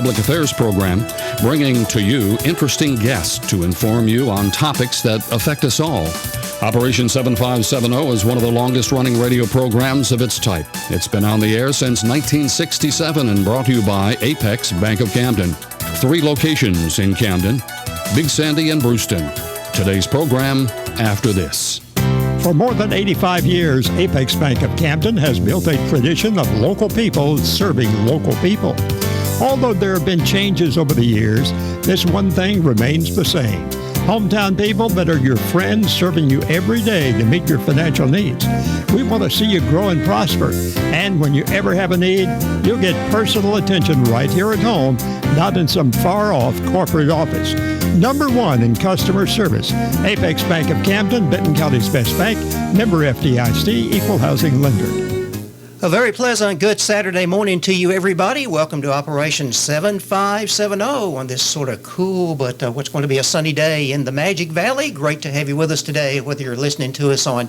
public affairs program, bringing to you interesting guests to inform you on topics that affect us all. Operation 7570 is one of the longest-running radio programs of its type. It's been on the air since 1967 and brought to you by Apex Bank of Camden. 3 locations in Camden, Big Sandy and Brewston. Today's program after this. For more than 85 years, Apex Bank of Camden has built a tradition of local people serving local people. Although there have been changes over the years, this one thing remains the same. Hometown people that are your friends serving you every day to meet your financial needs. We want to see you grow and prosper. And when you ever have a need, you'll get personal attention right here at home, not in some far-off corporate office. Number 1 in customer service. Apex Bank of Camden, Benton County's best bank, member FDIC, equal housing lender. A very pleasant, good Saturday morning to you, everybody. Welcome to Operation 7570 on this sort of cool, but what's going to be a sunny day in the Magic Valley. Great to have you with us today, whether you're listening to us on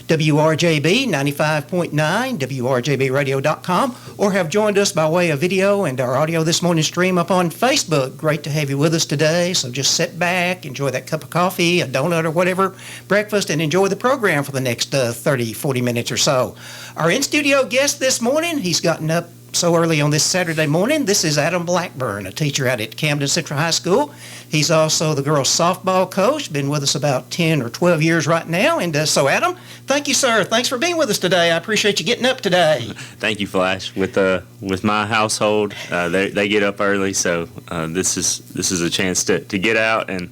WRJB 95.9, WRJBradio.com, or have joined us by way of video and our audio this morning stream up on Facebook. Great to have you with us today. So just sit back, enjoy that cup of coffee, a donut, or whatever, breakfast, and enjoy the program for the next 30, 40 minutes or so. Our in-studio guest this morning, he's gotten up so early on this Saturday morning. This is Adam Blackburn, a teacher out at Camden Central High School. He's also the girls' softball coach, been with us about 10 or 12 years right now. And so, Adam, thank you, sir. Thanks for being with us today. I appreciate you getting up today. Thank you, Flash. With my household, they get up early, so this is a chance to get out and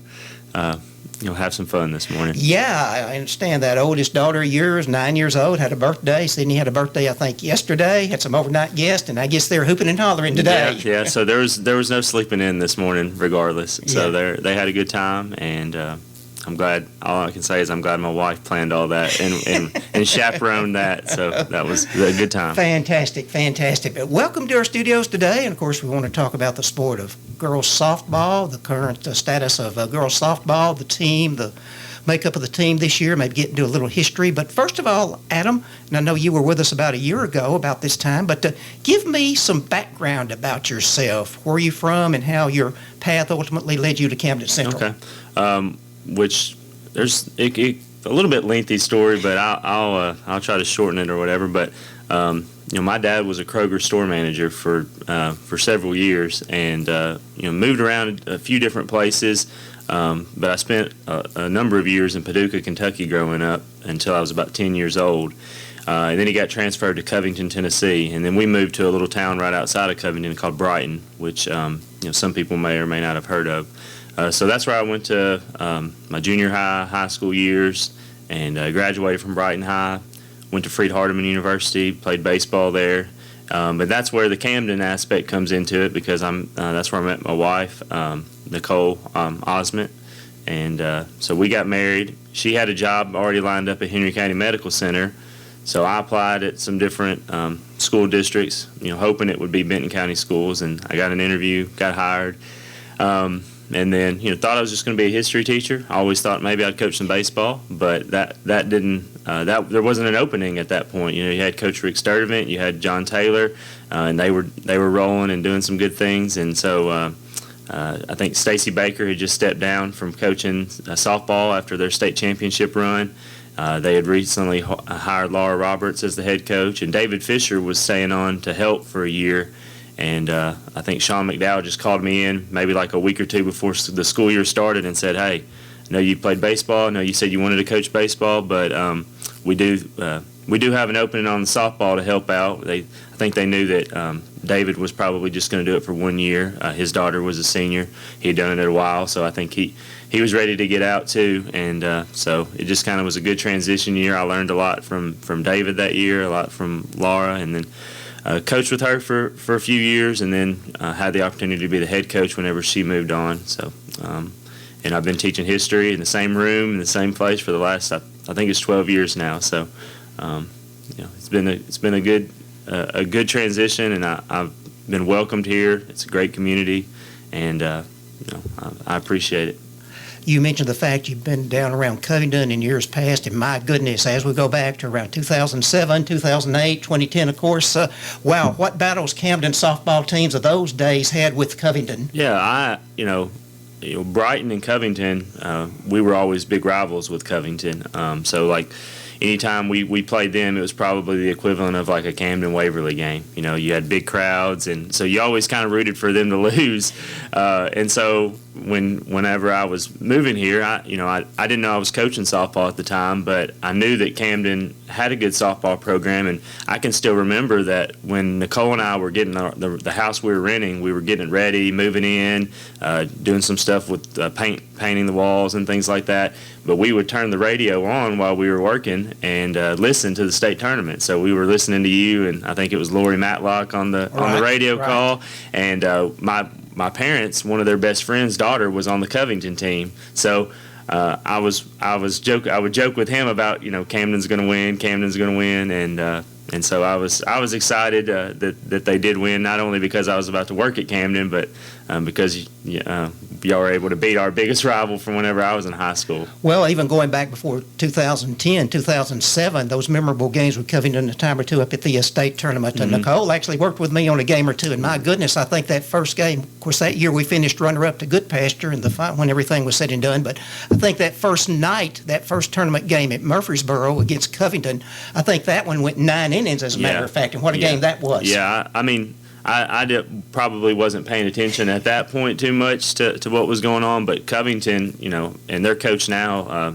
have some fun this morning. Yeah, I understand that. Oldest daughter of yours, 9 years old, had a birthday. Sydney had a birthday, I think, yesterday. Had some overnight guests, and I guess they're hooping and hollering today. Yeah. So there was no sleeping in this morning, regardless. So they had a good time, and I'm glad. All I can say is I'm glad my wife planned all that and chaperoned that. So that was a good time. Fantastic. But welcome to our studios today, and of course we want to talk about the sport of girls softball, the current status of girls softball, the team, the makeup of the team this year, maybe get into a little history. But first of all, Adam, and I know you were with us about a year ago about this time, but give me some background about yourself. Where are you from and how your path ultimately led you to Camden Central? Okay. Which there's a little bit lengthy story, but I'll try to shorten it or whatever. But my dad was a Kroger store manager for several years, and moved around a few different places. But I spent a number of years in Paducah, Kentucky, growing up until I was about 10 years old. And then he got transferred to Covington, Tennessee, and then we moved to a little town right outside of Covington called Brighton, which some people may or may not have heard of. So that's where I went to my junior high school years, and graduated from Brighton High. Went to Freed-Hardeman University, played baseball there. But that's where the Camden aspect comes into it, because that's where I met my wife, Nicole Osment. And so we got married. She had a job already lined up at Henry County Medical Center. So I applied at some different school districts, hoping it would be Benton County schools. And I got an interview, got hired. And then, thought I was just going to be a history teacher. I always thought maybe I'd coach some baseball, but that didn't. There wasn't an opening at that point. You had Coach Rick Sturdivant, you had John Taylor, and they were rolling and doing some good things. And so I think Stacy Baker had just stepped down from coaching softball after their state championship run. They had recently hired Laura Roberts as the head coach, and David Fisher was staying on to help for a year. And I think Sean McDowell just called me in maybe like a week or two before the school year started and said, "Hey, I know you played baseball. I know you said you wanted to coach baseball, but we do have an opening on the softball to help out." I think they knew that David was probably just going to do it for 1 year. His daughter was a senior. He had done it a while, so I think he was ready to get out too. And so it just kind of was a good transition year. I learned a lot from David that year, a lot from Laura, and then coached with her for a few years, and then had the opportunity to be the head coach whenever she moved on. So, and I've been teaching history in the same room, in the same place for the last, I think it's 12 years now. So, it's been a good transition, and I've been welcomed here. It's a great community, and I appreciate it. You mentioned the fact you've been down around Covington in years past, and my goodness, as we go back to around 2007, 2008, 2010, of course, wow, what battles Camden softball teams of those days had with Covington. Yeah, Brighton and Covington, we were always big rivals with Covington. So, like, anytime we played them, it was probably the equivalent of like a Camden-Waverly game. You had big crowds, and so you always kind of rooted for them to lose. And so whenever I was moving here, I didn't know I was coaching softball at the time, but I knew that Camden had a good softball program, and I can still remember that when Nicole and I were getting the house we were renting, we were getting it ready, moving in, doing some stuff with painting the walls and things like that. But we would turn the radio on while we were working and listen to the state tournament. So we were listening to you, and I think it was Lori Matlock on the radio call. And my parents, one of their best friends' daughter, was on the Covington team. So I would joke with him about Camden's going to win, and so I was excited that they did win, not only because I was about to work at Camden, but because y'all were able to beat our biggest rival from whenever I was in high school. Well, even going back before 2010, 2007, those memorable games with Covington a time or two up at the state tournament. Mm-hmm. Nicole actually worked with me on a game or two, and my goodness, I think that first game, of course, that year we finished runner-up to Good Pasture in the final when everything was said and done, but I think that first night, that first tournament game at Murfreesboro against Covington, I think that one went 9 innings, as a matter of fact, and what a game that was. Yeah, I probably wasn't paying attention at that point too much to what was going on, but Covington, and their coach now,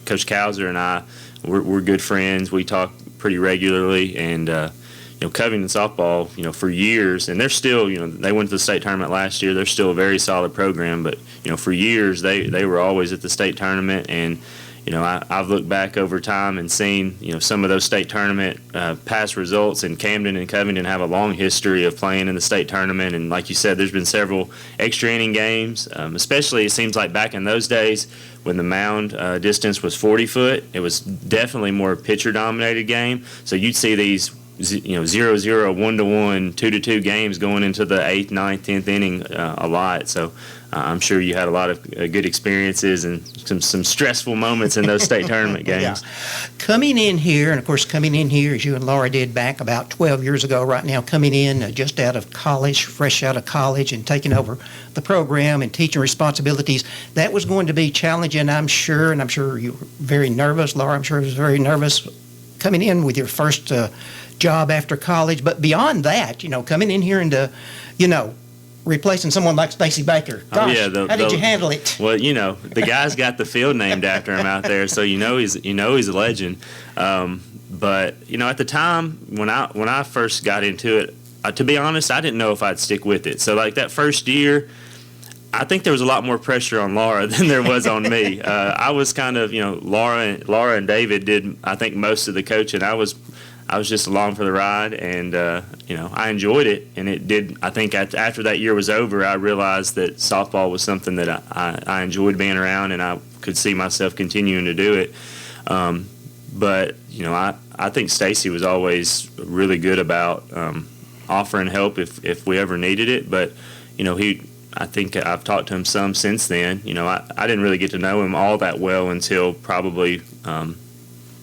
Coach Cowser and I, we're good friends. We talk pretty regularly, and Covington softball, for years, and they're still, they went to the state tournament last year. They're still a very solid program, but for years they were always at the state tournament, and I've looked back over time and seen, some of those state tournament past results, and Camden and Covington have a long history of playing in the state tournament. And like you said, there's been several extra inning games, especially it seems like back in those days when the mound distance was 40 foot. It was definitely more pitcher-dominated game. So you'd see these 0-0, 1-1, 2-2 games going into the 8th, 9th, 10th inning a lot. So I'm sure you had a lot of good experiences and some stressful moments in those state tournament games. Yeah. Coming in here, and of course coming in here as you and Laura did back about 12 years ago right now, coming in just out of college, fresh out of college, and taking over the program and teaching responsibilities, that was going to be challenging, I'm sure, and I'm sure you were very nervous. Laura, I'm sure was very nervous coming in with your first job after college. But beyond that, coming in here and replacing someone like Stacy Baker. Gosh, how did you handle it? Well, the guy's got the field named after him out there, so he's a legend. But at the time when I first got into it, to be honest, I didn't know if I'd stick with it. So like that first year, I think there was a lot more pressure on Laura than there was on me. I was kind of, Laura and David did, I think, most of the coaching. I was just along for the ride, and I enjoyed it. And it did. I think after that year was over, I realized that softball was something that I enjoyed being around, and I could see myself continuing to do it. But I think Stacy was always really good about offering help if we ever needed it. But I think I've talked to him some since then. I didn't really get to know him all that well until probably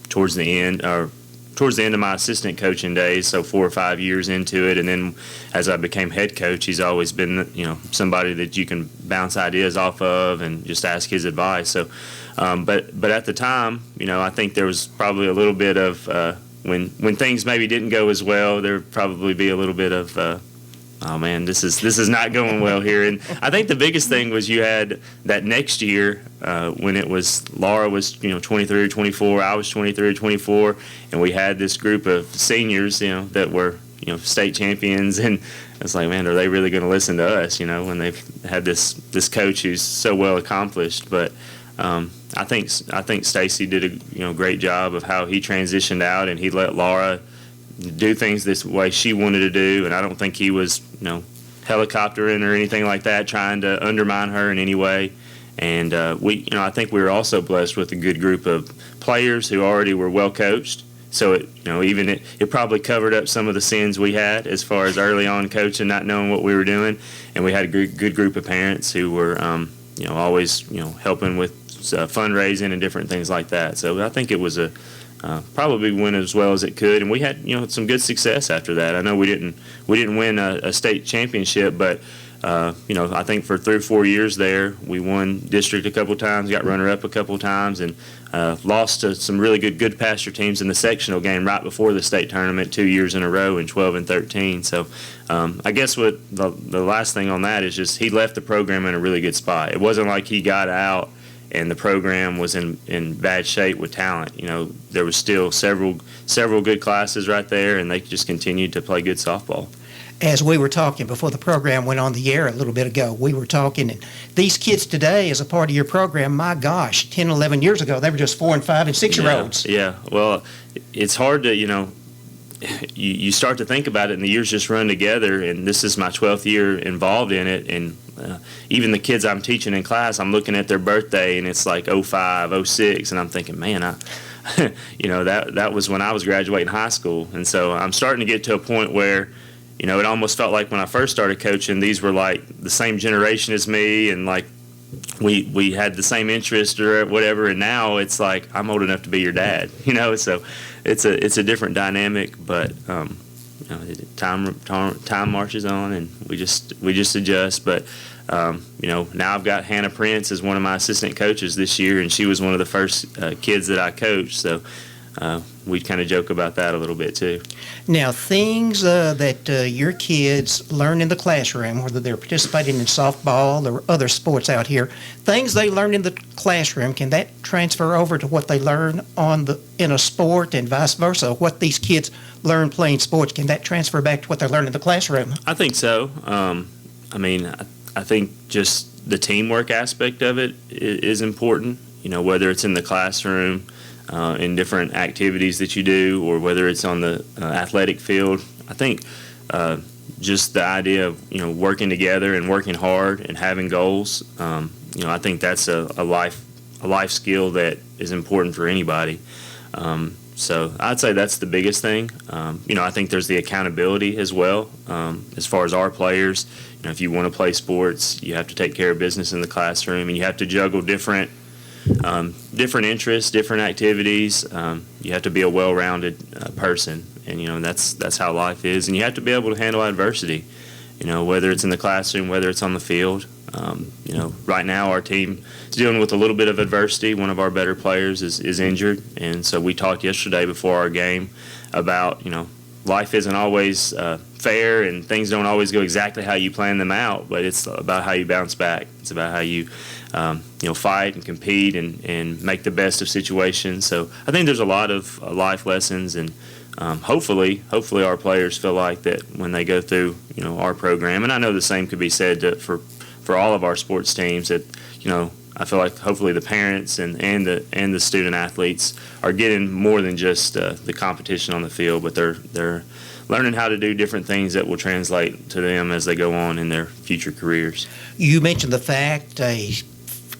towards the end of my assistant coaching days, so 4 or 5 years into it. And then as I became head coach, he's always been, somebody that you can bounce ideas off of and just ask his advice. So, but at the time, I think there was probably a little bit of, when things maybe didn't go as well, there would probably be a little bit of, oh man, this is not going well here. And I think the biggest thing was you had that next year when it was Laura was 23 or 24, I was 23 or 24, and we had this group of seniors that were state champions, and it's like, man, are they really going to listen to us? When they've had this coach who's so well accomplished. But I think Stacy did a great job of how he transitioned out, and he let Laura do things this way she wanted to do, and I don't think he was helicoptering or anything like that, trying to undermine her in any way. And I think we were also blessed with a good group of players who already were well coached. So it probably covered up some of the sins we had as far as early on coaching, not knowing what we were doing. And we had a good group of parents who were always helping with fundraising and different things like that. So I think it was probably went as well as it could, and we had some good success after that. I know we didn't win a state championship, but I think for 3 or 4 years there, we won district a couple times, got runner-up a couple times, and lost to some really good pasture teams in the sectional game right before the state tournament 2 years in a row in 12 and 13. So I guess what the last thing on that is just he left the program in a really good spot. It wasn't like he got out and the program was in bad shape with talent. There was still several good classes right there, and they just continued to play good softball. As we were talking before the program went on the air a little bit ago, we were talking, and these kids today, as a part of your program, my gosh, 10, 11 years ago, they were just 4 and 5 and 6-year-olds. Yeah. Well, it's hard to, you start to think about it, and the years just run together, and this is my 12th year involved in it, and even the kids I'm teaching in class, I'm looking at their birthday, and it's like 05, 06, and I'm thinking, man, that was when I was graduating high school, and so I'm starting to get to a point where it almost felt like when I first started coaching, these were like the same generation as me, and like we had the same interest or whatever. And now it's like I'm old enough to be your dad, So it's a different dynamic, but time marches on, and we just adjust. But now I've got Hannah Prince as one of my assistant coaches this year, and she was one of the first kids that I coached. So we kind of joke about that a little bit too. Now, things that your kids learn in the classroom, whether they're participating in softball or other sports out here, things they learn in the classroom, can that transfer over to what they learn in a sport and vice versa? What these kids learn playing sports, can that transfer back to what they learn in the classroom? I think so. I think just the teamwork aspect of it is important, whether it's in the classroom, in different activities that you do, or whether it's on the athletic field. I think just the idea of working together and working hard and having goals. I think that's a life skill that is important for anybody. So I'd say that's the biggest thing. I think there's the accountability as well. As far as our players, if you want to play sports, you have to take care of business in the classroom, and you have to juggle different interests, different activities. You have to be a well-rounded person, and that's how life is. And you have to be able to handle adversity, whether it's in the classroom, whether it's on the field. Right now our team is dealing with a little bit of adversity. One of our better players is injured, and so we talked yesterday before our game about life isn't always fair, and things don't always go exactly how you plan them out, but it's about how you bounce back. It's about how you fight and compete and make the best of situations. So I think there's a lot of life lessons, and hopefully our players feel like that when they go through our program. And I know the same could be said for all of our sports teams, that I feel like hopefully the parents and the student athletes are getting more than just the competition on the field, but they're learning how to do different things that will translate to them as they go on in their future careers. You mentioned the fact a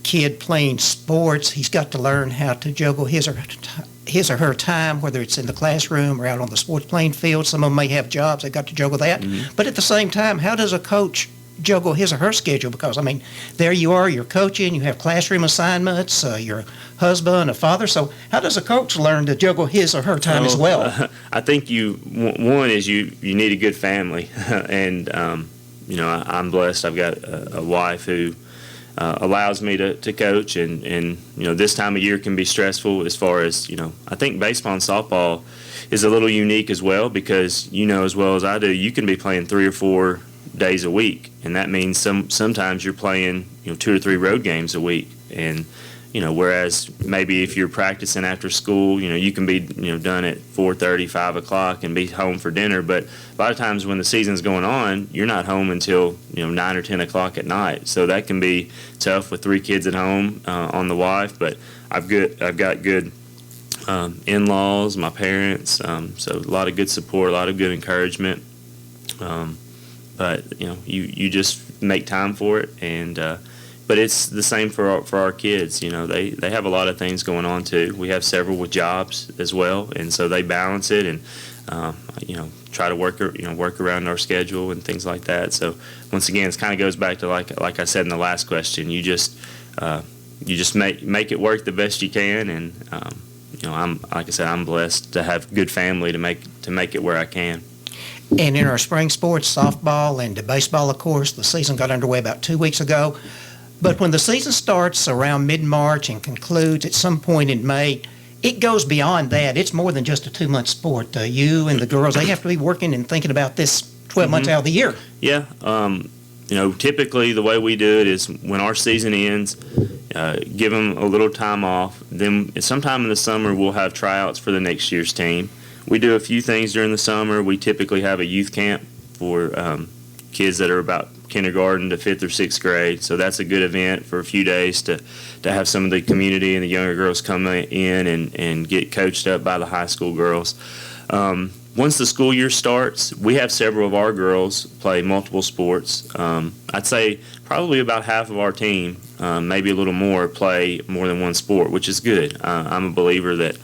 kid playing sports, he's got to learn how to juggle his or her time, whether it's in the classroom or out on the sports playing field. Some of them may have jobs, they've got to juggle that. Mm-hmm. But at the same time, how does a coach juggle his or her schedule? Because, there you are, you're coaching, you have classroom assignments, you're a husband, a father. So how does a coach learn to juggle his or her time as well? I think one is you need a good family. And, I'm blessed. I've got a wife who allows me to coach. And this time of year can be stressful as far as, I think baseball and softball is a little unique as well, because as well as I do, you can be playing 3 or 4 days a week, and that means sometimes you're playing 2 or 3 road games a week, and whereas maybe if you're practicing after school, you can be done at 4:30, 5 o'clock and be home for dinner. But a lot of times when the season's going on, you're not home until 9 or 10 o'clock at night. So that can be tough with 3 kids at home on the wife. But I've got good in-laws, my parents, so a lot of good support, a lot of good encouragement. But you just make time for it, and but it's the same for our kids. They have a lot of things going on too. We have several with jobs as well, and so they balance it. And try to work around our schedule and things like that. So once again, it kind of goes back to like I said in the last question. You just make it work the best you can, and I'm blessed to have good family to make it where I can. And in our spring sports, softball and baseball, of course, the season got underway about 2 weeks ago. But when the season starts around mid-March and concludes at some point in May, it goes beyond that. It's more than just a 2-month sport. You and the girls, they have to be working and thinking about this 12 months out of the year. Yeah. Typically the way we do it is when our season ends, give them a little time off. Then sometime in the summer we'll have tryouts for the next year's team. We do a few things during the summer. We typically have a youth camp for kids that are about kindergarten to 5th or 6th grade. So that's a good event for a few days to have some of the community and the younger girls come in and get coached up by the high school girls. Once the school year starts, we have several of our girls play multiple sports. I'd say probably about half of our team, maybe a little more, play more than one sport, which is good. I'm a believer that,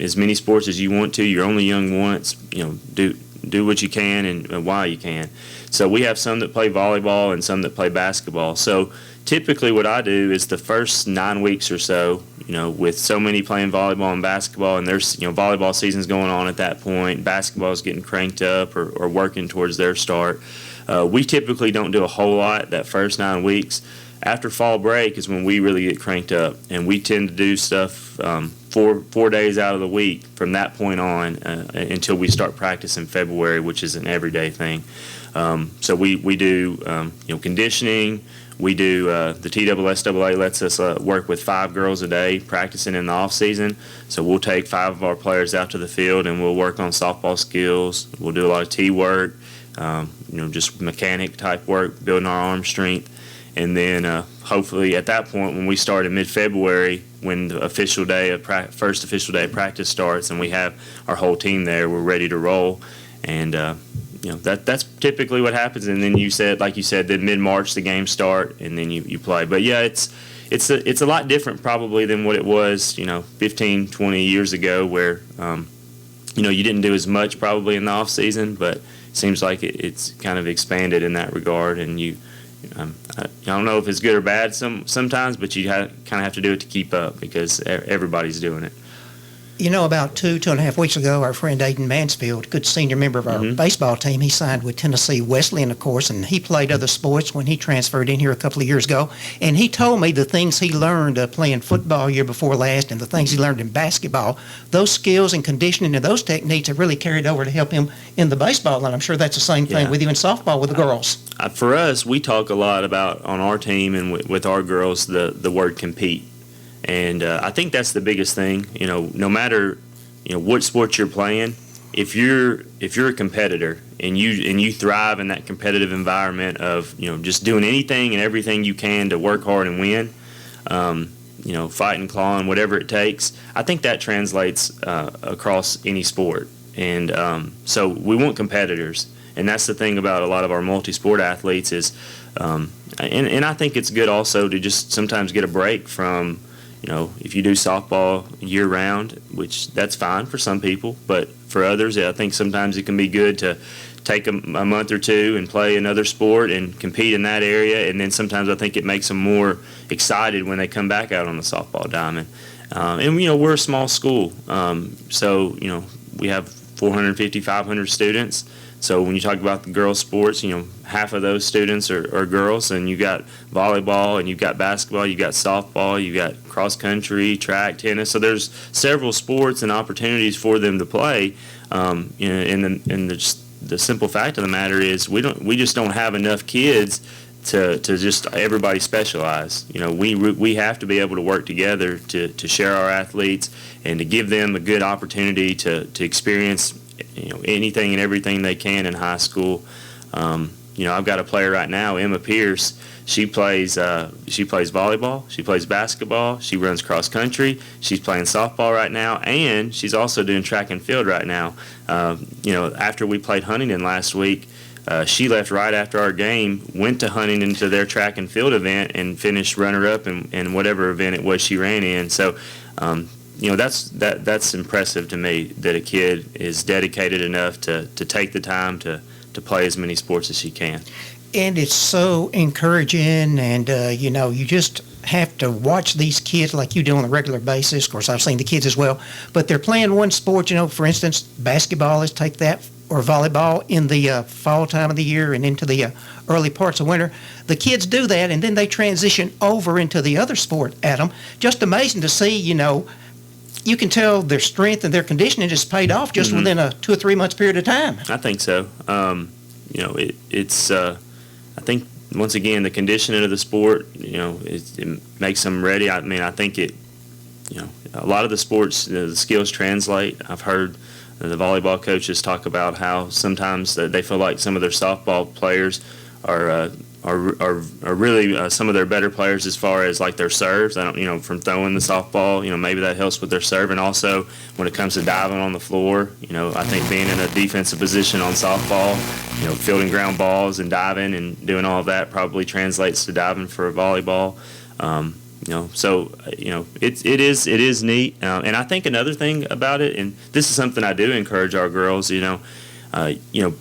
as many sports as you want to, you're only young once, do what you can and while you can. So we have some that play volleyball and some that play basketball. So typically what I do is the first 9 weeks or so, with so many playing volleyball and basketball, and there's, volleyball season's going on at that point, basketball's getting cranked up or working towards their start. We typically don't do a whole lot that first 9 weeks. After fall break is when we really get cranked up, and we tend to do stuff 4 days out of the week from that point on until we start practice in February, which is an everyday thing. So we do conditioning. We do the TSSAA lets us work with 5 girls a day practicing in the off season. So we'll take 5 of our players out to the field and we'll work on softball skills. We'll do a lot of tee work, just mechanic type work, building our arm strength. And then hopefully at that point, when we start in mid-February, when the first official day of practice starts and we have our whole team there, we're ready to roll. And that's typically what happens. And then like you said, then mid-March the games start and then you play. But yeah, it's a lot different probably than what it was 15, 20 years ago, where you didn't do as much probably in the off season, but it seems like it's kind of expanded in that regard. And I don't know if it's good or bad sometimes, but you kind of have to do it to keep up because everybody's doing it. About 2.5 weeks ago, our friend Aiden Mansfield, good senior member of our baseball team, he signed with Tennessee Wesleyan, of course, and he played other sports when he transferred in here a couple of years ago. And he told me the things he learned playing football year before last and the things he learned in basketball, those skills and conditioning and those techniques have really carried over to help him in the baseball. And I'm sure that's the same thing with you in softball with the girls. For us, we talk a lot about on our team and with our girls the word compete. And I think that's the biggest thing. No matter what sport you're playing, if you're a competitor and you thrive in that competitive environment of just doing anything and everything you can to work hard and win, fighting, clawing, whatever it takes, I think that translates across any sport. And so we want competitors, and that's the thing about a lot of our multi-sport athletes is, and I think it's good also to just sometimes get a break from. If you do softball year-round, which that's fine for some people, but for others, I think sometimes it can be good to take a month or two and play another sport and compete in that area, and then sometimes I think it makes them more excited when they come back out on the softball diamond. And we're a small school, so we have 450, 500 students. So when you talk about the girls' sports, half of those students are girls, and you got volleyball, and you've got basketball, you got softball, you got cross country, track, tennis. So there's several sports and opportunities for them to play. And the simple fact of the matter is we just don't have enough kids to just everybody specialize. We have to be able to work together to share our athletes and to give them a good opportunity to experience anything and everything they can in high school. I've got a player right now, Emma Pierce. She plays volleyball, she plays basketball, she runs cross country, she's playing softball right now, and she's also doing track and field right now. After we played Huntington last week, she left right after our game, went to Huntington to their track and field event, and finished runner-up in whatever event it was she ran in. So that's impressive to me, that a kid is dedicated enough to take the time to play as many sports as she can. And it's so encouraging, and you just have to watch these kids like you do on a regular basis. Of course, I've seen the kids as well, but they're playing one sport. For instance, basketball, let's take that, or volleyball in the fall time of the year and into the early parts of winter. The kids do that, and then they transition over into the other sport, Adam. Just amazing to see, you can tell their strength and their conditioning is paid off just within a 2 or 3 months period of time. I think so. I think, once again, the conditioning of the sport, it makes them ready. I mean, I think a lot of the sports, the skills translate. I've heard the volleyball coaches talk about how sometimes they feel like some of their softball players are really some of their better players as far as like their serves. I don't, from throwing the softball, maybe that helps with their serve. And also when it comes to diving on the floor, I think being in a defensive position on softball, fielding ground balls and diving and doing all of that probably translates to diving for a volleyball. It is neat. And I think another thing about it, and this is something I do encourage our girls,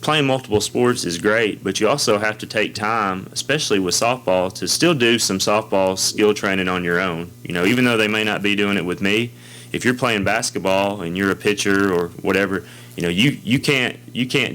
playing multiple sports is great, but you also have to take time, especially with softball, to still do some softball skill training on your own. Even though they may not be doing it with me, if you're playing basketball and you're a pitcher or whatever, you can't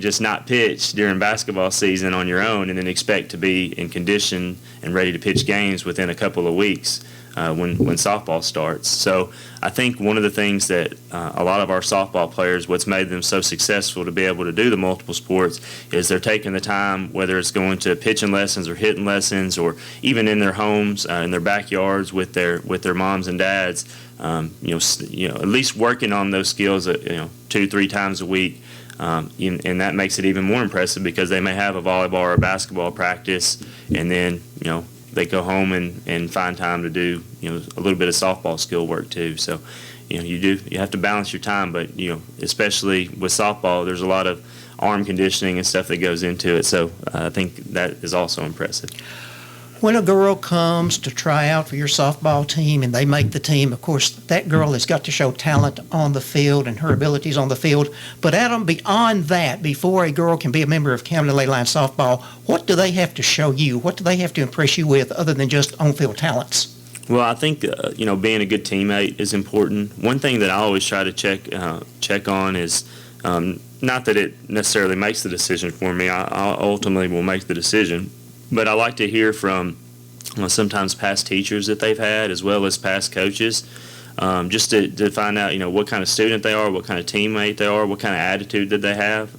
just not pitch during basketball season on your own and then expect to be in condition and ready to pitch games within a couple of weeks. When softball starts. So I think one of the things that a lot of our softball players, what's made them so successful to be able to do the multiple sports, is they're taking the time, whether it's going to pitching lessons or hitting lessons, or even in their homes, in their backyards with their moms and dads, at least working on those skills 2-3 times a week. And that makes it even more impressive because they may have a volleyball or a basketball practice, and then they go home and find time to do a little bit of softball skill work too. So you have to balance your time, but especially with softball, there's a lot of arm conditioning and stuff that goes into it. So I think that is also impressive. When a girl comes to try out for your softball team and they make the team, of course, that girl has got to show talent on the field and her abilities on the field. But Adam, beyond that, before a girl can be a member of Camden Ley Line softball, what do they have to show you? What do they have to impress you with other than just on-field talents? Well, I think being a good teammate is important. One thing that I always try to check on is not that it necessarily makes the decision for me. I ultimately will make the decision. But I like to hear from sometimes past teachers that they've had, as well as past coaches, just to find out, what kind of student they are, what kind of teammate they are, what kind of attitude that they have.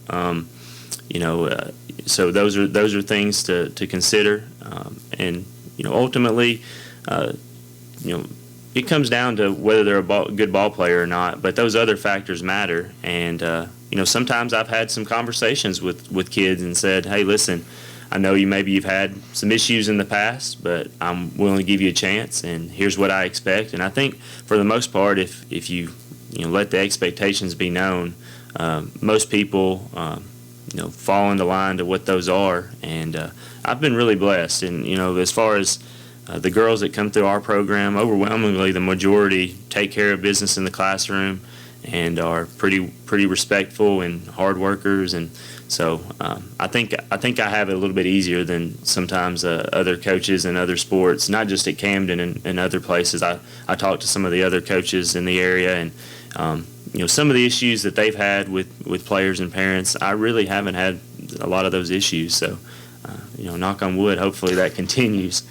So those are things to consider. And ultimately, it comes down to whether they're a good ball player or not. But those other factors matter. And sometimes I've had some conversations with kids and said, hey, listen, I know you've had some issues in the past, but I'm willing to give you a chance, and here's what I expect. And I think for the most part, if you let the expectations be known, most people fall into line to what those are. And I've been really blessed. And as far as the girls that come through our program, overwhelmingly the majority take care of business in the classroom and are pretty respectful and hard workers. And so I think I have it a little bit easier than sometimes other coaches in other sports, not just at Camden and other places. I talked to some of the other coaches in the area, and some of the issues that they've had with players and parents, I really haven't had a lot of those issues. So knock on wood, hopefully that continues.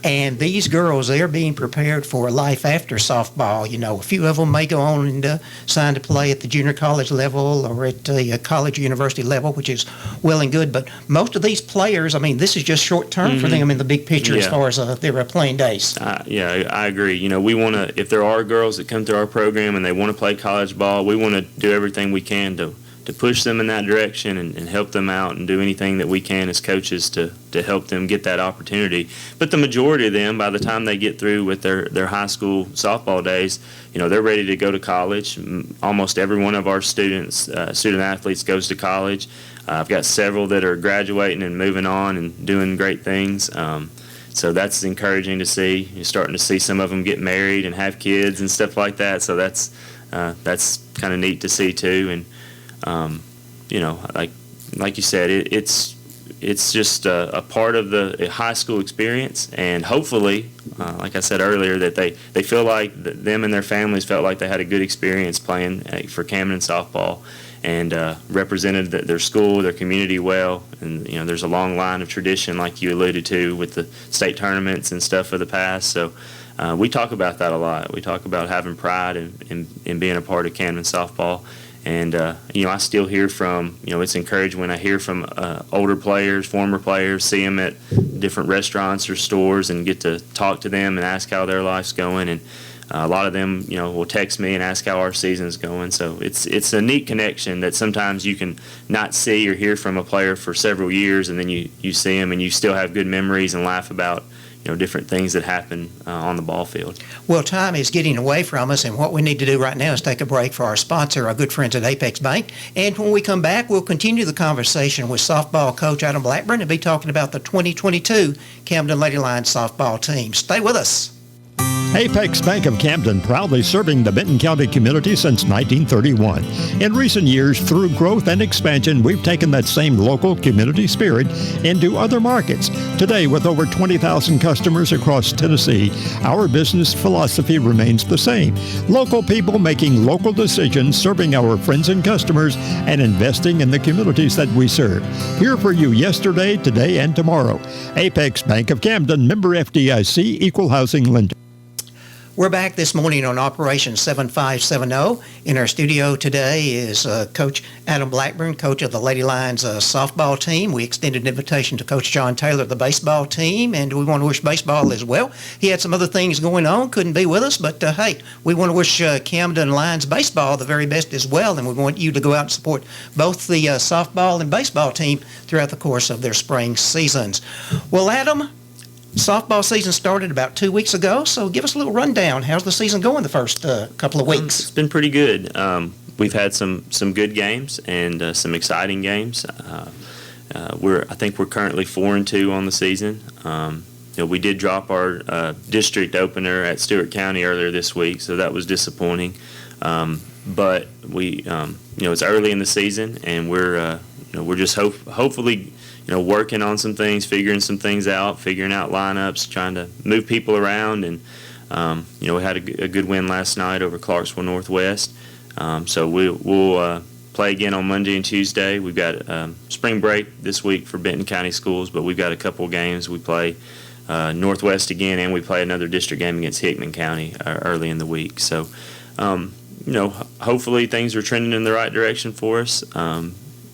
And these girls, they're being prepared for life after softball. A few of them may go on and sign to play at the junior college level or at the college or university level, which is well and good. But most of these players, this is just short term for them in the big picture as far as their playing days. I agree. We want to, if there are girls that come through our program and they want to play college ball, we want to do everything we can to push them in that direction and help them out and do anything that we can as coaches to help them get that opportunity. But the majority of them, by the time they get through with their high school softball days, they're ready to go to college. Almost every one of our student athletes goes to college. I've got several that are graduating and moving on and doing great things. so that's encouraging to see. You're starting to see some of them get married and have kids and stuff like that. So that's kind of neat to see too. And like you said, it's just a part of the high school experience, and hopefully, like I said earlier, that they feel like them and their families felt like they had a good experience playing for Camden softball, and represented their school, their community well. And there's a long line of tradition, like you alluded to, with the state tournaments and stuff of the past. So we talk about that a lot. We talk about having pride in being a part of Camden softball. And, I still hear from, it's encouraging when I hear from older players, former players, see them at different restaurants or stores and get to talk to them and ask how their life's going. And a lot of them, will text me and ask how our season's going. So it's a neat connection that sometimes you can not see or hear from a player for several years, and then you see them and you still have good memories and laugh about different things that happen on the ball field. Well, time is getting away from us, and what we need to do right now is take a break for our sponsor, our good friends at Apex Bank. And when we come back, we'll continue the conversation with softball coach Adam Blackburn and be talking about the 2022 Camden Lady Lions softball team. Stay with us. Apex Bank of Camden, proudly serving the Benton County community since 1931. In recent years, through growth and expansion, we've taken that same local community spirit into other markets. Today, with over 20,000 customers across Tennessee, our business philosophy remains the same. Local people making local decisions, serving our friends and customers, and investing in the communities that we serve. Here for you yesterday, today, and tomorrow. Apex Bank of Camden, member FDIC, equal housing lender. We're back this morning on Operation 7570. In our studio today is Coach Adam Blackburn, coach of the Lady Lions softball team. We extended an invitation to Coach John Taylor of the baseball team, and we want to wish baseball as well. He had some other things going on, couldn't be with us, but hey, we want to wish Camden Lions baseball the very best as well, and we want you to go out and support both the softball and baseball team throughout the course of their spring seasons. Well, Adam, softball season started about 2 weeks ago, so give us a little rundown. How's the season going the first couple of weeks? It's been pretty good. We've had some good games and some exciting games. I think we're currently 4-2 on the season. We did drop our district opener at Stewart County earlier this week, so that was disappointing. But we, it's early in the season, and we're just hopefully working on some things, figuring some things out, figuring out lineups, trying to move people around. And, we had a good win last night over Clarksville Northwest. So we'll play again on Monday and Tuesday. We've got spring break this week for Benton County schools, but we've got a couple of games. We play Northwest again, and we play another district game against Hickman County early in the week. So, hopefully things are trending in the right direction for us.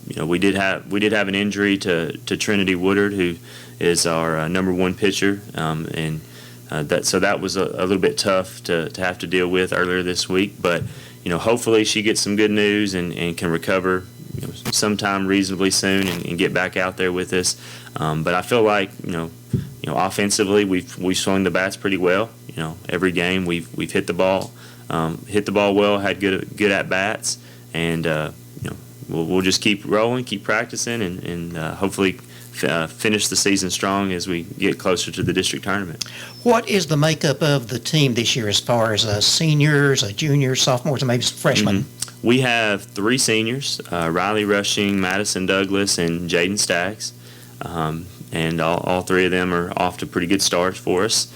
We did have an injury to Trinity Woodard, who is our number one pitcher, and that was a little bit tough to have to deal with earlier this week. But hopefully she gets some good news and can recover sometime reasonably soon and get back out there with us. But I feel like offensively we've swung the bats pretty well. Every game we've hit the ball well, had good at bats, and we'll just keep rolling, keep practicing, and hopefully finish the season strong as we get closer to the district tournament. What is the makeup of the team this year as far as seniors, juniors, sophomores, and maybe some freshmen? Mm-hmm. We have 3 seniors, Riley Rushing, Madison Douglas, and Jaden Staggs. And all 3 of them are off to pretty good starts for us.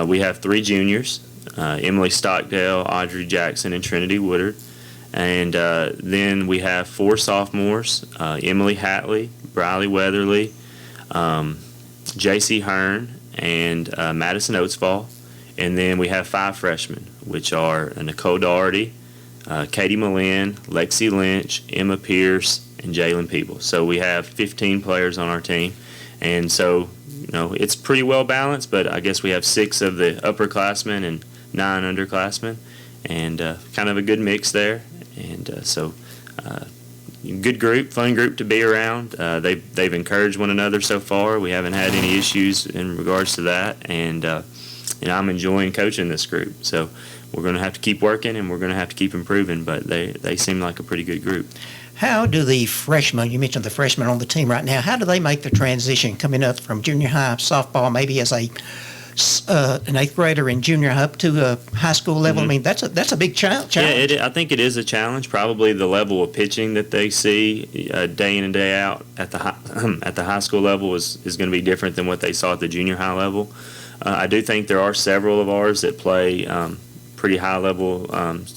We have 3 juniors, Emily Stockdale, Audrey Jackson, and Trinity Woodard. And then we have 4 sophomores, Emily Hatley, Briley Weatherly, J.C. Hearn, and Madison Oatsfall. And then we have 5 freshmen, which are Nicole Doherty, Katie Malin, Lexi Lynch, Emma Pierce, and Jalen Peeble. So we have 15 players on our team. And so, it's pretty well balanced, but I guess we have 6 of the upperclassmen and 9 underclassmen, and kind of a good mix there. And so good group, fun group to be around. They've encouraged one another so far. We haven't had any issues in regards to that, and I'm enjoying coaching this group. So we're going to have to keep working, and we're going to have to keep improving, but they seem like a pretty good group. How do the freshmen, you mentioned the freshmen on the team right now, how do they make the transition coming up from junior high softball, maybe as an eighth grader in junior high up to a high school level? I mean, that's a big challenge. Yeah, I think it is a challenge. Probably the level of pitching that they see day in and day out at the high school level is going to be different than what they saw at the junior high level. I do think there are several of ours that play pretty high level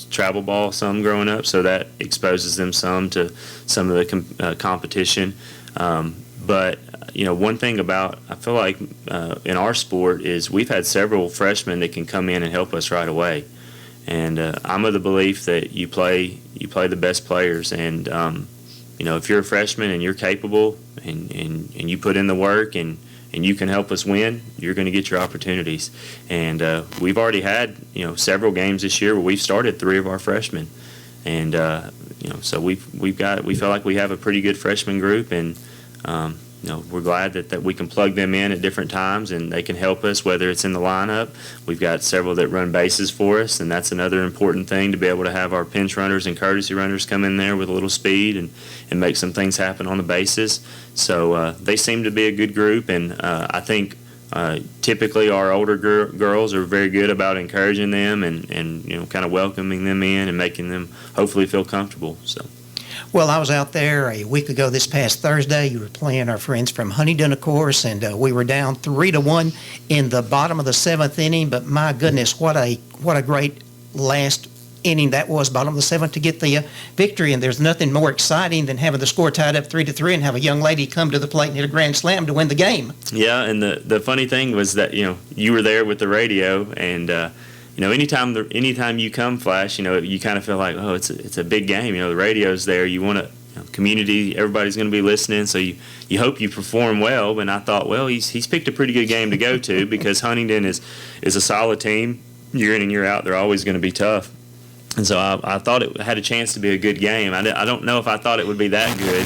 travel ball, some growing up, so that exposes them some to some of the competition. But one thing about, I feel like in our sport is we've had several freshmen that can come in and help us right away. And I'm of the belief that you play the best players. And if you're a freshman and you're capable and you put in the work and you can help us win, you're going to get your opportunities. And we've already had several games this year where we've started 3 of our freshmen. And so we feel like we have a pretty good freshman group, and we're glad that we can plug them in at different times and they can help us, whether it's in the lineup. We've got several that run bases for us, and that's another important thing, to be able to have our pinch runners and courtesy runners come in there with a little speed and make some things happen on the bases. So they seem to be a good group, and I think typically our older girls are very good about encouraging them and kind of welcoming them in and making them hopefully feel comfortable. So. Well, I was out there a week ago this past Thursday. You were playing our friends from Huntington, of course, and we were down 3-1 in the bottom of the 7th inning. But my goodness, what a great last inning that was, bottom of the 7th, to get the victory. And there's nothing more exciting than having the score tied up 3-3 and have a young lady come to the plate and hit a grand slam to win the game. Yeah, and the funny thing was that you were there with the radio, and anytime you come, Flash, you kind of feel like, oh, it's a big game. The radio's there. You want to, community, everybody's going to be listening, so you hope you perform well. And I thought, well, he's picked a pretty good game to go to, because Huntington is a solid team. Year in and year out, they're always going to be tough. And so I thought it had a chance to be a good game. I don't know if I thought it would be that good.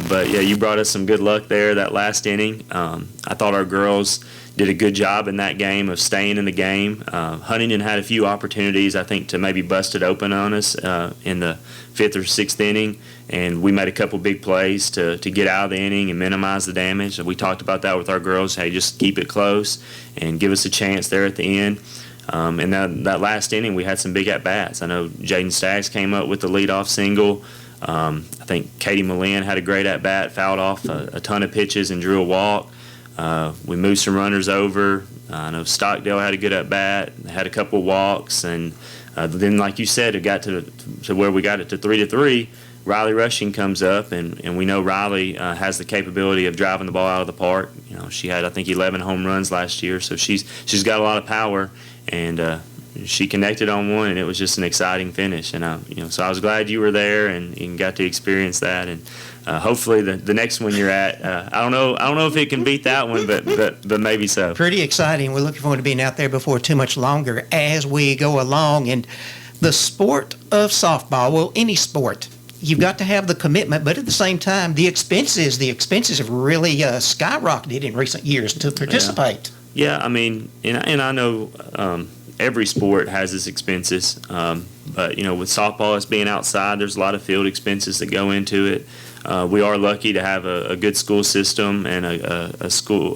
But, yeah, you brought us some good luck there that last inning. I thought our girls did a good job in that game of staying in the game. Huntington had a few opportunities, I think, to maybe bust it open on us in the 5th or 6th inning, and we made a couple big plays to get out of the inning and minimize the damage. We talked about that with our girls. Hey, just keep it close and give us a chance there at the end. And that last inning, we had some big at-bats. I know Jaden Staggs came up with the leadoff single. I think Katie Malin had a great at-bat, fouled off a ton of pitches and drew a walk. We moved some runners over. I know Stockdale had a good at-bat, had a couple walks, and then, like you said, it got to where we got it to 3-3. Riley Rushing comes up, and we know Riley has the capability of driving the ball out of the park. She had, I think, 11 home runs last year, so she's got a lot of power, and she connected on one, and it was just an exciting finish. And so I was glad you were there and got to experience that. And hopefully the next one you're at, I don't know if it can beat that one, but maybe so. Pretty exciting. We're looking forward to being out there before too much longer as we go along. And the sport of softball, well, any sport, you've got to have the commitment, but at the same time, the expenses have really skyrocketed in recent years to participate. Yeah, I mean, and I know every sport has its expenses, but with softball, it's being outside. There's a lot of field expenses that go into it. We are lucky to have a good school system and a school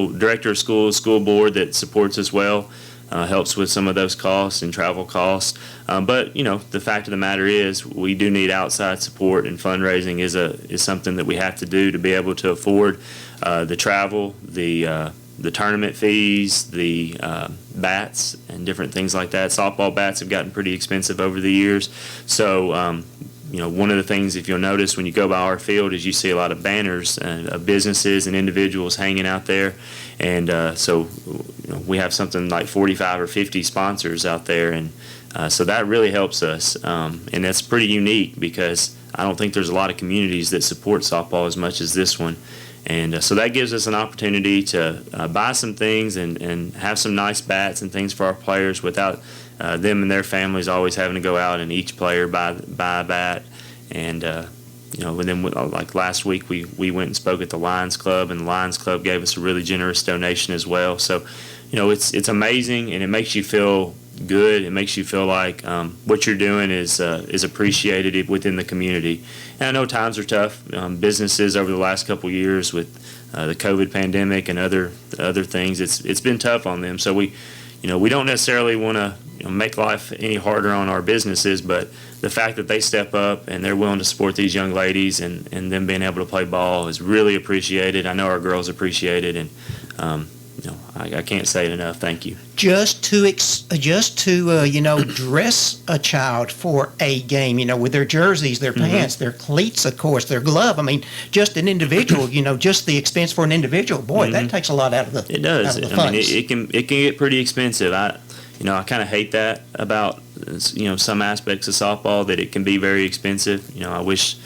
director of school board that supports us well. Helps with some of those costs and travel costs. But the fact of the matter is, we do need outside support, and fundraising is something that we have to do to be able to afford the travel, the tournament fees, the bats, and different things like that. Softball bats have gotten pretty expensive over the years. So, one of the things, if you'll notice when you go by our field, is you see a lot of banners of businesses and individuals hanging out there. And so we have something like 45 or 50 sponsors out there. And so that really helps us. And that's pretty unique, because I don't think there's a lot of communities that support softball as much as this one. And so that gives us an opportunity to buy some things and have some nice bats and things for our players without them and their families always having to go out and each player buy a bat. And and then like last week we went and spoke at the Lions Club, and the Lions Club gave us a really generous donation as well. So it's amazing, and it makes you feel good. It makes you feel like what you're doing is appreciated within the community. And I know times are tough. Businesses over the last couple of years with the COVID pandemic and other things, it's been tough on them. So we don't necessarily want to make life any harder on our businesses, but the fact that they step up and they're willing to support these young ladies and them being able to play ball is really appreciated. I know our girls appreciate it, and I can't say it enough. Thank you. Just to dress a child for a game, with their jerseys, their pants, their cleats, of course, their glove. I mean, just an individual, just the expense for an individual. Boy, that takes a lot out of the. It does. Out of the I mean, funds. it can get pretty expensive. I kind of hate that about some aspects of softball, that it can be very expensive. I wish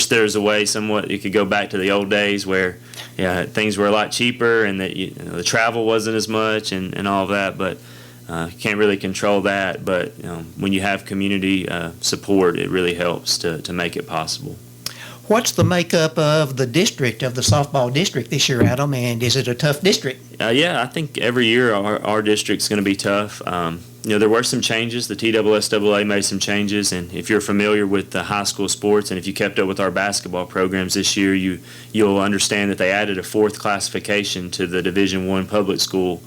there was a way somewhat it could go back to the old days where things were a lot cheaper and that the travel wasn't as much and all of that, but can't really control that. But when you have community support, it really helps to make it possible. What's the makeup of the district, of the softball district this year, Adam, and is it a tough district? I think every year our district's going to be tough. There were some changes. The TSSAA made some changes, and if you're familiar with the high school sports and if you kept up with our basketball programs this year, you'll understand that they added a fourth classification to the Division I public school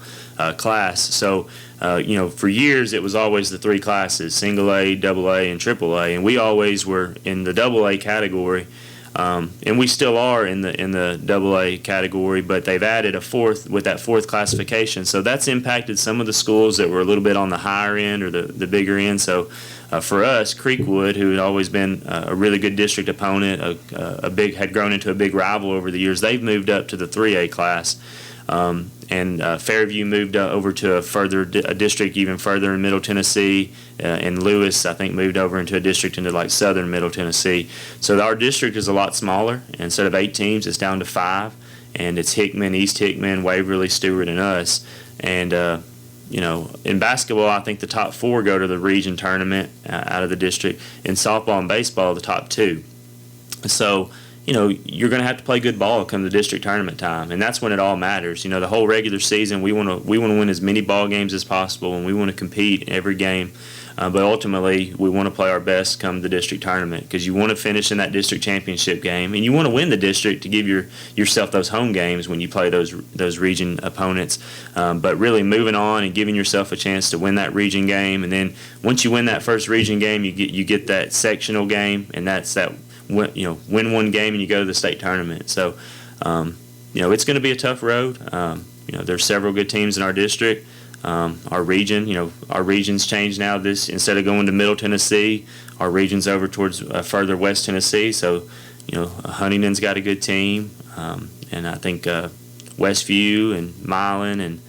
class. So, for years it was always the three classes: single A, double A, and triple A, and we always were in the double A category. And we still are in the double A category, but they've added a fourth with that fourth classification. So that's impacted some of the schools that were a little bit on the higher end or the bigger end. So for us, Creekwood, who had always been a really good district opponent, had grown into a big rival over the years, they've moved up to the 3A class. And Fairview moved over to a district even further in Middle Tennessee, and Lewis, I think, moved over into a district into like southern Middle Tennessee. So our district is a lot smaller. Instead of 8 teams, it's down to 5, and it's Hickman, East Hickman, Waverly, Stewart, and us. And in basketball, I think the top 4 go to the region tournament out of the district. In softball and baseball, the top 2. So you're going to have to play good ball come the district tournament time, and that's when it all matters. The whole regular season, we want to win as many ball games as possible, and we want to compete in every game. But ultimately, we want to play our best come the district tournament, because you want to finish in that district championship game, and you want to win the district to give yourself those home games when you play those region opponents. But really moving on and giving yourself a chance to win that region game, and then once you win that first region game, you get that sectional game, and that's that. Win one game and you go to the state tournament. So, it's going to be a tough road. There's several good teams in our district. Our region's changed now. Instead of going to Middle Tennessee, our region's over towards further West Tennessee. So, Huntington's got a good team, and I think Westview and Milan, and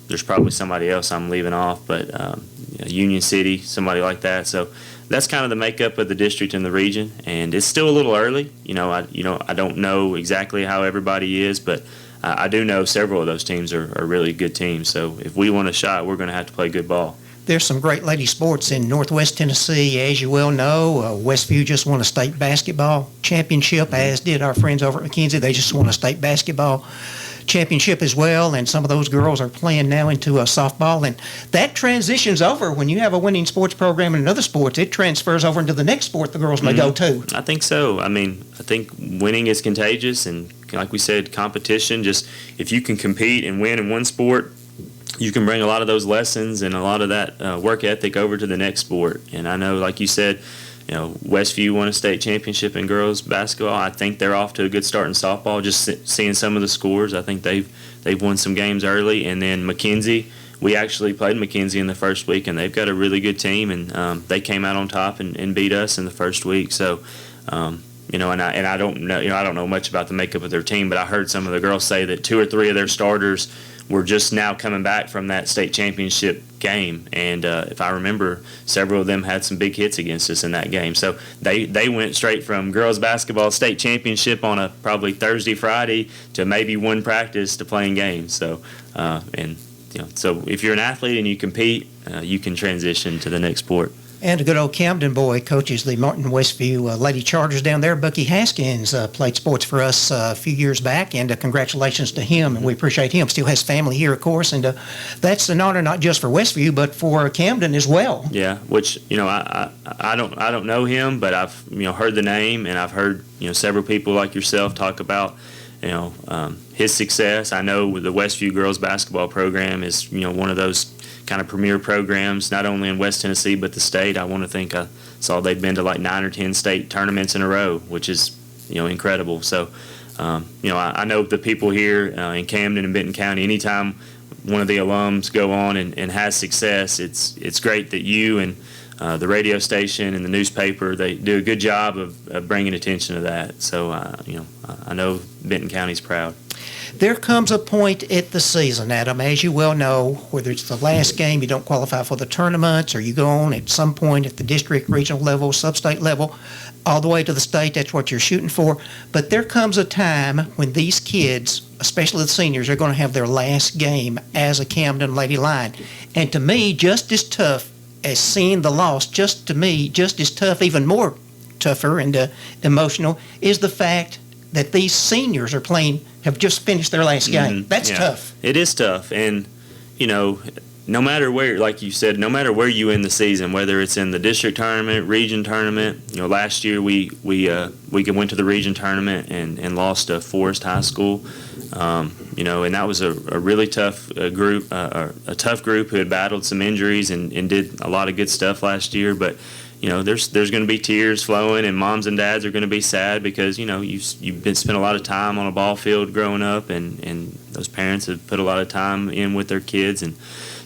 there's probably somebody else I'm leaving off, but Union City, somebody like that. So that's kind of the makeup of the district and the region, and it's still a little early. I don't know exactly how everybody is, but I do know several of those teams are really good teams. So if we want a shot, we're going to have to play good ball. There's some great lady sports in Northwest Tennessee, as you well know. Westview just won a state basketball championship, as did our friends over at McKenzie. They just won a state basketball championship as well, and some of those girls are playing now into softball, and that transitions over. When you have a winning sports program in another sport, it transfers over into the next sport the girls may go to. I think so. I think winning is contagious, and like we said, competition, just if you can compete and win in one sport, you can bring a lot of those lessons and a lot of that work ethic over to the next sport. And I know, like you said, Westview won a state championship in girls basketball. I think they're off to a good start in softball. Just seeing some of the scores, I think they've won some games early. And then McKenzie, we actually played McKenzie in the first week, and they've got a really good team, and they came out on top and beat us in the first week. So, and I don't know, I don't know much about the makeup of their team, but I heard some of the girls say that 2 or 3 of their starters were just now coming back from that state championship game, and if I remember, several of them had some big hits against us in that game. So they went straight from girls basketball state championship on a probably Thursday, Friday to maybe one practice to playing games. So so if you're an athlete and you compete, you can transition to the next sport. And a good old Camden boy coaches the Martin Westview Lady Chargers down there. Bucky Haskins played sports for us a few years back, and congratulations to him, and we appreciate him. Still has family here, of course, and that's an honor not just for Westview, but for Camden as well. Yeah, which I don't know him, but I've heard the name, and I've heard several people like yourself talk about his success. I know the Westview girls basketball program is one of those kind of premier programs, not only in West Tennessee but the state. I want to think I saw they've been to like 9 or 10 state tournaments in a row, which is incredible. So I know the people here in Camden and Benton County, anytime one of the alums go on and has success, it's great that you and the radio station and the newspaper, they do a good job of bringing attention to that. So I know Benton County's proud. There comes a point at the season, Adam, as you well know, whether it's the last game, you don't qualify for the tournaments, or you go on at some point at the district, regional level, sub-state level, all the way to the state. That's what you're shooting for. But there comes a time when these kids, especially the seniors, are going to have their last game as a Camden Lady Lion. And to me, just as tough as seeing the loss, just as tough, even more tougher and emotional, is the fact that these seniors have just finished their last game. That's tough. It is tough. And, no matter where, like you said, no matter where you end the season, whether it's in the district tournament, region tournament, last year we went to the region tournament and lost to Forest High School, and that was a really tough group, a tough group who had battled some injuries and did a lot of good stuff last year. But there's going to be tears flowing, and moms and dads are going to be sad because you've been spent a lot of time on a ball field growing up, and those parents have put a lot of time in with their kids, and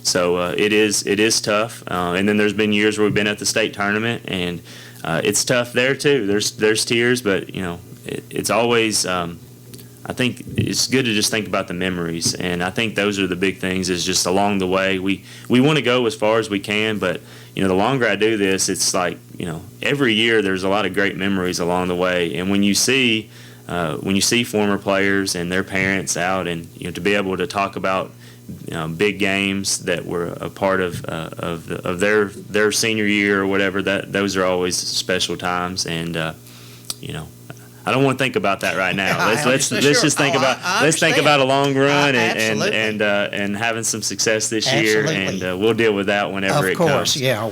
so it is tough. And then there's been years where we've been at the state tournament, and it's tough there too. There's tears, but it's always. I think it's good to just think about the memories, and I think those are the big things. Is just along the way we want to go as far as we can, but the longer I do this, it's like every year there's a lot of great memories along the way, and when you see former players and their parents out, and to be able to talk about big games that were a part of their senior year or whatever, those are always special times, and I don't want to think about that right now. Let's just think about a long run and having some success this year, and we'll deal with that whenever it comes. Of course, yeah.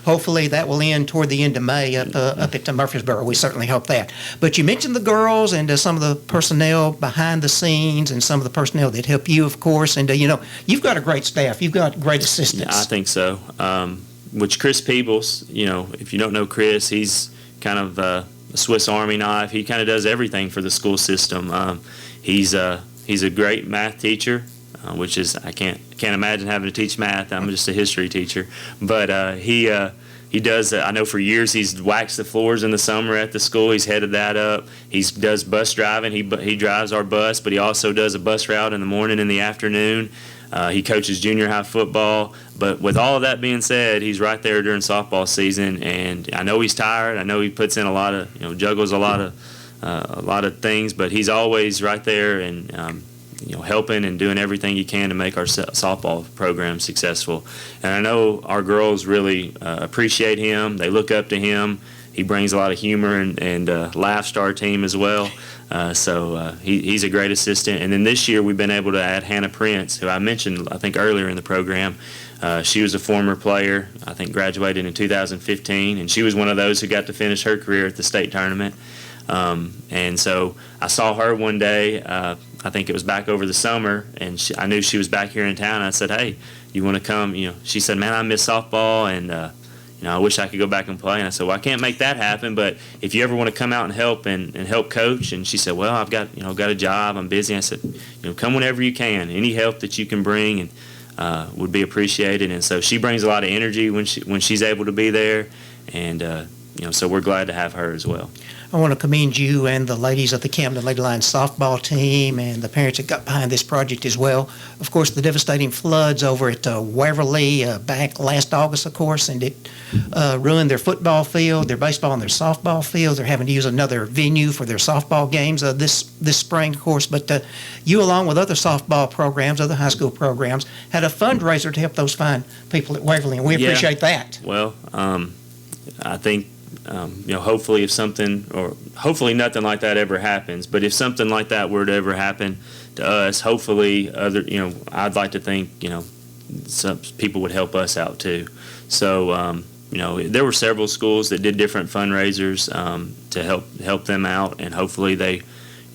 Hopefully that will end toward the end of May up at Murfreesboro. We certainly hope that. But you mentioned the girls and some of the personnel behind the scenes and some of the personnel that help you, of course. And you've got a great staff. You've got great assistants. I think so. Which Chris Peebles, if you don't know Chris, he's kind of a Swiss Army knife. He kind of does everything for the school system. He's a great math teacher, which is I can't imagine having to teach math. I'm just a history teacher, but he does. I know for years he's waxed the floors in the summer at the school. He's headed that up. He does bus driving. He drives our bus, but he also does a bus route in the morning and the afternoon. He coaches junior high football. But with all of that being said, he's right there during softball season, and I know he's tired. I know he puts in a lot of, juggles a lot of things, but he's always right there and helping and doing everything he can to make our softball program successful. And I know our girls really appreciate him. They look up to him. He brings a lot of humor and laughs to our team as well. So he's a great assistant. And then this year we've been able to add Hannah Prince, who I mentioned, I think, earlier in the program. She was a former player, I think graduated in 2015, and she was one of those who got to finish her career at the state tournament. And so I saw her one day, I think it was back over the summer, and I knew she was back here in town. I said, hey, you want to come? She said, man, I miss softball, and I wish I could go back and play. And I said, well, I can't make that happen, but if you ever want to come out and help and help coach. And she said, well, I've got a job, I'm busy. I said, come whenever you can. Any help that you can bring and would be appreciated. And so she brings a lot of energy when she's able to be there, and so we're glad to have her as well. I want to commend you and the ladies of the Camden Lady Lions softball team and the parents that got behind this project as well. Of course, the devastating floods over at Waverly back last August, of course, and it ruined their football field, their baseball and their softball fields. They're having to use another venue for their softball games this spring, of course. But you, along with other softball programs, other high school programs, had a fundraiser to help those fine people at Waverly, and we appreciate that. Well, I think hopefully hopefully nothing like that ever happens. But if something like that were to ever happen to us, hopefully I'd like to think some people would help us out too. So there were several schools that did different fundraisers to help them out, and hopefully they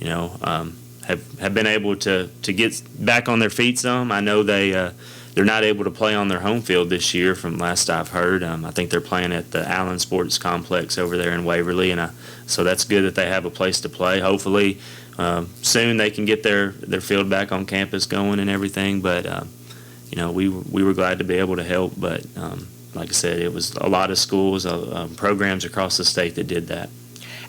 have been able to get back on their feet some. I know they're not able to play on their home field this year from last I've heard. I think they're playing at the Allen Sports Complex over there in Waverly, and so that's good that they have a place to play. Hopefully soon they can get their field back on campus going and everything, but we were glad to be able to help. But like I said, it was a lot of schools, programs across the state that did that.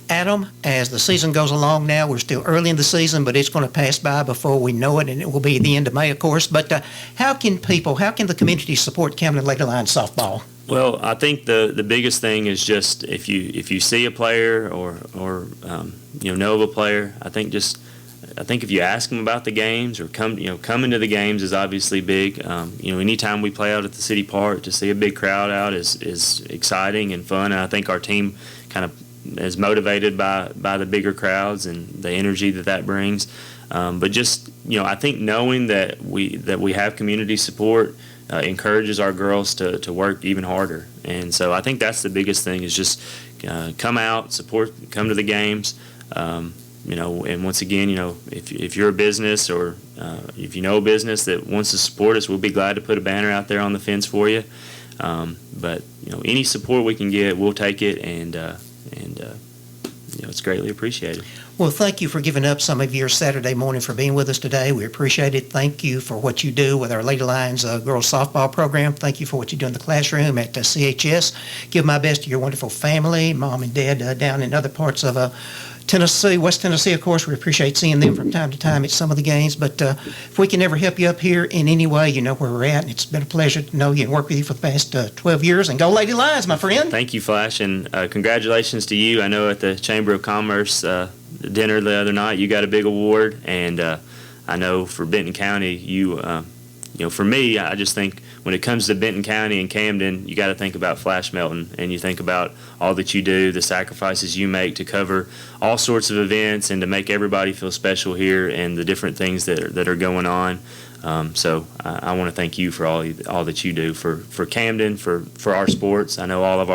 Adam, as the season goes along now, we're still early in the season, but it's going to pass by before we know it, and it will be the end of May, of course. But how can the community support Camden Lady Lions softball? Well, I think the biggest thing is just if you see a player or know of a player, I think if you ask them about the games or coming to the games is obviously big. Anytime we play out at the city park, to see a big crowd out is exciting and fun. And I think our team kind of is motivated by the bigger crowds and the energy that brings. But just I think knowing that we have community support encourages our girls to work even harder. And so I think that's the biggest thing is just come out, support, come to the games. And once again, if you're a business or if you know a business that wants to support us, we'll be glad to put a banner out there on the fence for you. But any support we can get, we'll take it, and it's greatly appreciated. Well, thank you for giving up some of your Saturday morning for being with us today. We appreciate it. Thank you for what you do with our Lady Lions girls softball program. Thank you for what you do in the classroom at CHS. Give my best to your wonderful family, mom and dad down in other parts of Tennessee, West Tennessee, of course. We appreciate seeing them from time to time at some of the games. But if we can ever help you up here in any way, you know where we're at. And it's been a pleasure to know you and work with you for the past 12 years. And go Lady Lions, my friend. Thank you, Flash, and congratulations to you. I know at the Chamber of Commerce dinner the other night, you got a big award. And I know for Benton County, for me, I just think when it comes to Benton County and Camden, you got to think about Flash Melton, and you think about all that you do, the sacrifices you make to cover all sorts of events and to make everybody feel special here, and the different things that are going on. So I want to thank you for all that you do for Camden, for our sports. I know all of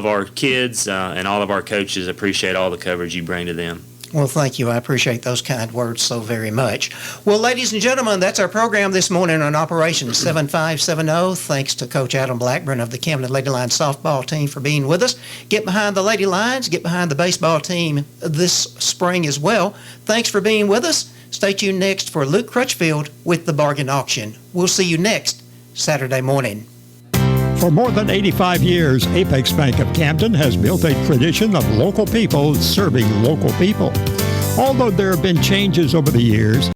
our kids and all of our coaches appreciate all the coverage you bring to them. Well, thank you. I appreciate those kind words so very much. Well, ladies and gentlemen, that's our program this morning on Operation 7570. Thanks to Coach Adam Blackburn of the Camden Lady Lions softball team for being with us. Get behind the Lady Lions. Get behind the baseball team this spring as well. Thanks for being with us. Stay tuned next for Luke Crutchfield with the Bargain Auction. We'll see you next Saturday morning. For more than 85 years, Apex Bank of Camden has built a tradition of local people serving local people. Although there have been changes over the years,